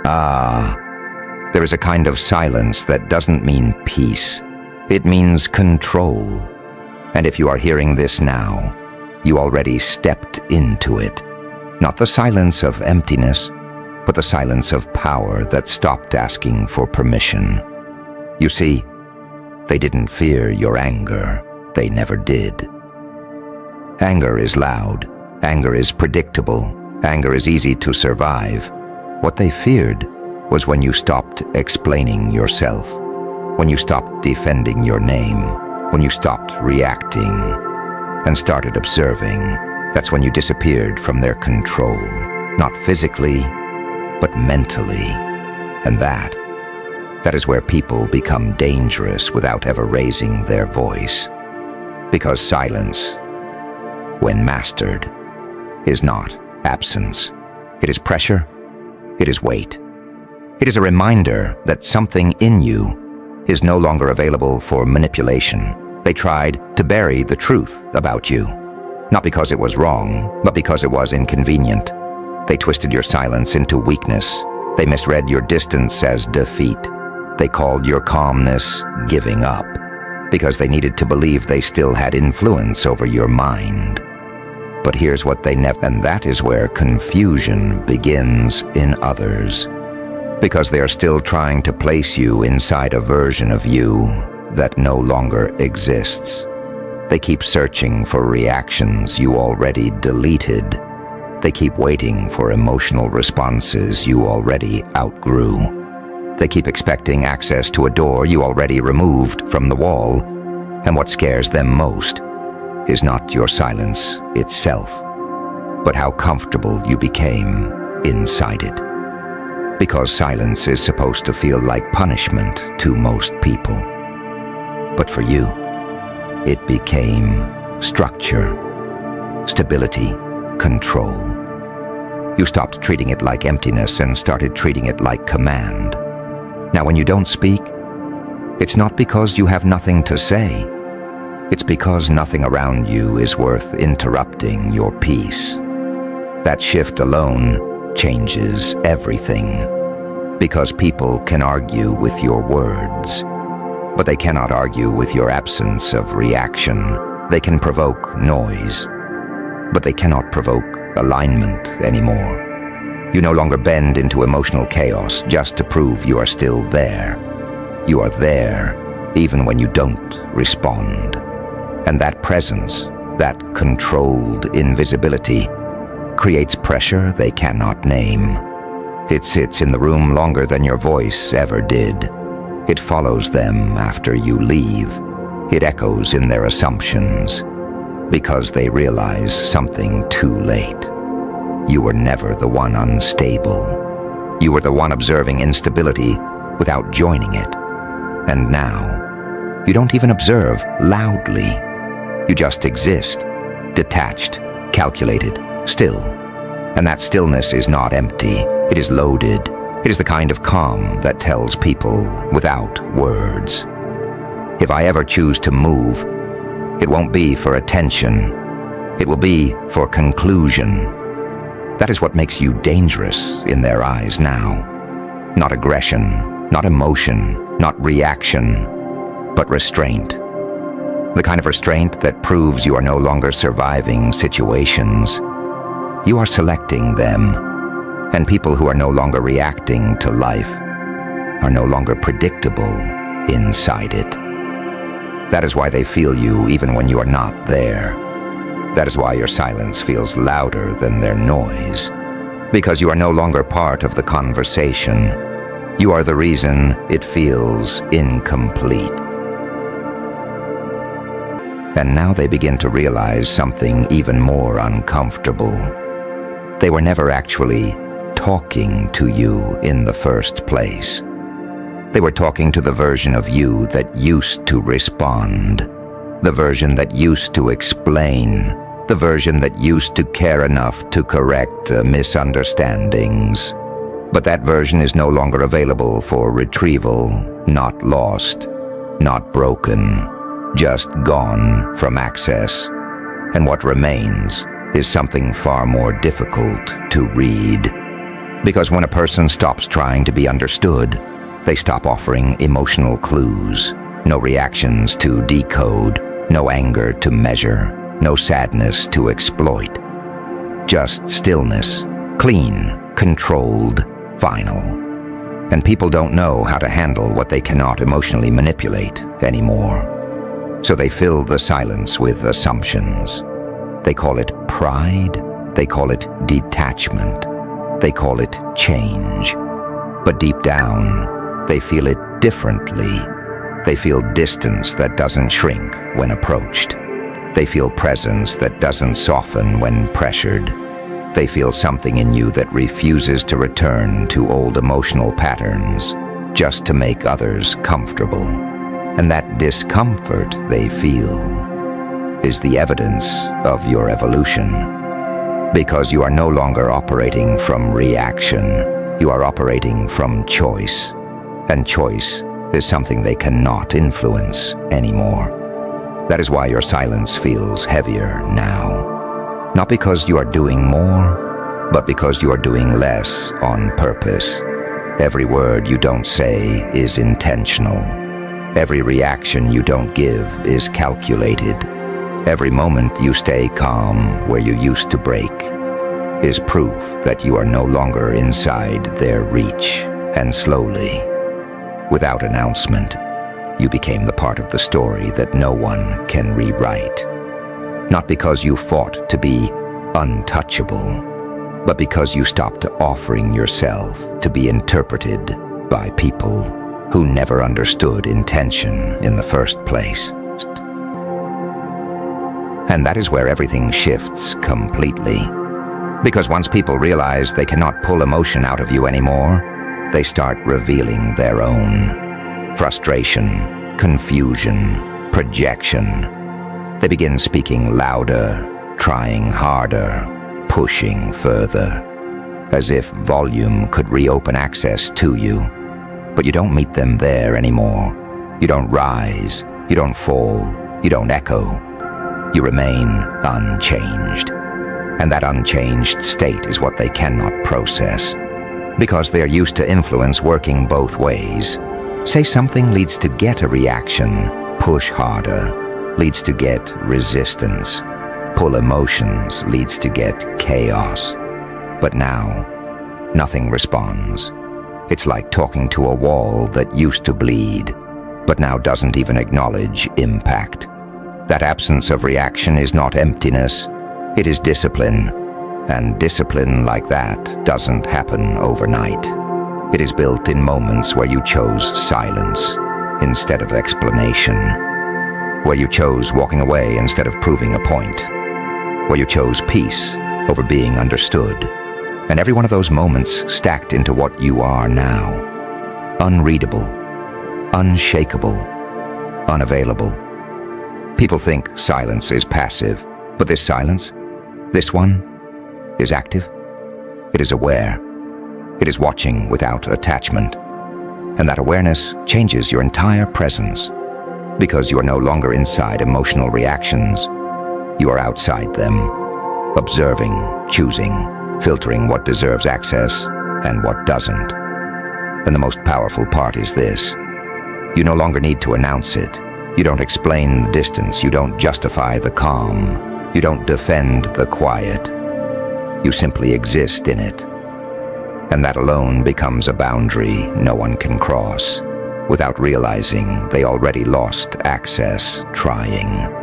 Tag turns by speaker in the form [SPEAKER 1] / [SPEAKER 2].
[SPEAKER 1] There is a kind of silence that doesn't mean peace. It means control. And if you are hearing this now, you already stepped into it. Not the silence of emptiness, but the silence of power that stopped asking for permission. You see, they didn't fear your anger. They never did. Anger is loud. Anger is predictable. Anger is easy to survive. What they feared was when you stopped explaining yourself, when you stopped defending your name, when you stopped reacting and started observing. That's when you disappeared from their control, not physically, but mentally. And that is where people become dangerous without ever raising their voice. Because silence, when mastered, is not absence. It is pressure. It is weight. It is a reminder that something in you is no longer available for manipulation. They tried to bury the truth about you, not because it was wrong, but because it was inconvenient. They twisted your silence into weakness. They misread your distance as defeat. They called your calmness giving up, because they needed to believe they still had influence over your mind. But here's what they never, and that is where confusion begins in others. Because they are still trying to place you inside a version of you that no longer exists. They keep searching for reactions you already deleted. They keep waiting for emotional responses you already outgrew. They keep expecting access to a door you already removed from the wall. And what scares them most is not your silence itself, but how comfortable you became inside it. Because silence is supposed to feel like punishment to most people. But for you, it became structure, stability, control. You stopped treating it like emptiness and started treating it like command. Now, when you don't speak, it's not because you have nothing to say. It's because nothing around you is worth interrupting your peace. That shift alone changes everything. Because people can argue with your words, but they cannot argue with your absence of reaction. They can provoke noise, but they cannot provoke alignment anymore. You no longer bend into emotional chaos just to prove you are still there. You are there even when you don't respond. And that presence, that controlled invisibility, creates pressure they cannot name. It sits in the room longer than your voice ever did. It follows them after you leave. It echoes in their assumptions, because they realize something too late. You were never the one unstable. You were the one observing instability without joining it. And now, you don't even observe loudly. You just exist, detached, calculated, still. And that stillness is not empty. It is loaded. It is the kind of calm that tells people without words. If I ever choose to move, it won't be for attention. It will be for conclusion. That is what makes you dangerous in their eyes now. Not aggression, not emotion, not reaction, but restraint. The kind of restraint that proves you are no longer surviving situations. You are selecting them. And people who are no longer reacting to life are no longer predictable inside it. That is why they feel you even when you are not there. That is why your silence feels louder than their noise. Because you are no longer part of the conversation. You are the reason it feels incomplete. And now they begin to realize something even more uncomfortable. They were never actually talking to you in the first place. They were talking to the version of you that used to respond, the version that used to explain, the version that used to care enough to correct misunderstandings. But that version is no longer available for retrieval, not lost, not broken, just gone from access. And what remains is something far more difficult to read. Because when a person stops trying to be understood, they stop offering emotional clues, no reactions to decode, no anger to measure, no sadness to exploit. Just stillness, clean, controlled, final. And people don't know how to handle what they cannot emotionally manipulate anymore. So they fill the silence with assumptions. They call it pride, they call it detachment, they call it change. But deep down, they feel it differently. They feel distance that doesn't shrink when approached. They feel presence that doesn't soften when pressured. They feel something in you that refuses to return to old emotional patterns just to make others comfortable. And that discomfort they feel is the evidence of your evolution. Because you are no longer operating from reaction, you are operating from choice. And choice is something they cannot influence anymore. That is why your silence feels heavier now. Not because you are doing more, but because you are doing less on purpose. Every word you don't say is intentional. Every reaction you don't give is calculated. Every moment you stay calm where you used to break is proof that you are no longer inside their reach. And slowly, without announcement, you became the part of the story that no one can rewrite. Not because you fought to be untouchable, but because you stopped offering yourself to be interpreted by people who never understood intention in the first place. And that is where everything shifts completely. Because once people realize they cannot pull emotion out of you anymore, they start revealing their own. Frustration, confusion, projection. They begin speaking louder, trying harder, pushing further, as if volume could reopen access to you. But you don't meet them there anymore. You don't rise, you don't fall, you don't echo. You remain unchanged. And that unchanged state is what they cannot process. Because they are used to influence working both ways. Say something leads to get a reaction, push harder, leads to get resistance. Pull emotions leads to get chaos. But now, nothing responds. It's like talking to a wall that used to bleed, but now doesn't even acknowledge impact. That absence of reaction is not emptiness, it is discipline. And discipline like that doesn't happen overnight. It is built in moments where you chose silence instead of explanation, where you chose walking away instead of proving a point, where you chose peace over being understood. And every one of those moments stacked into what you are now. Unreadable, unshakable, unavailable. People think silence is passive, but this silence, this one, is active. It is aware. It is watching without attachment. And that awareness changes your entire presence, because you are no longer inside emotional reactions. You are outside them, observing, choosing, filtering what deserves access and what doesn't. And the most powerful part is this. You no longer need to announce it. You don't explain the distance. You don't justify the calm. You don't defend the quiet. You simply exist in it. And that alone becomes a boundary no one can cross, without realizing they already lost access trying.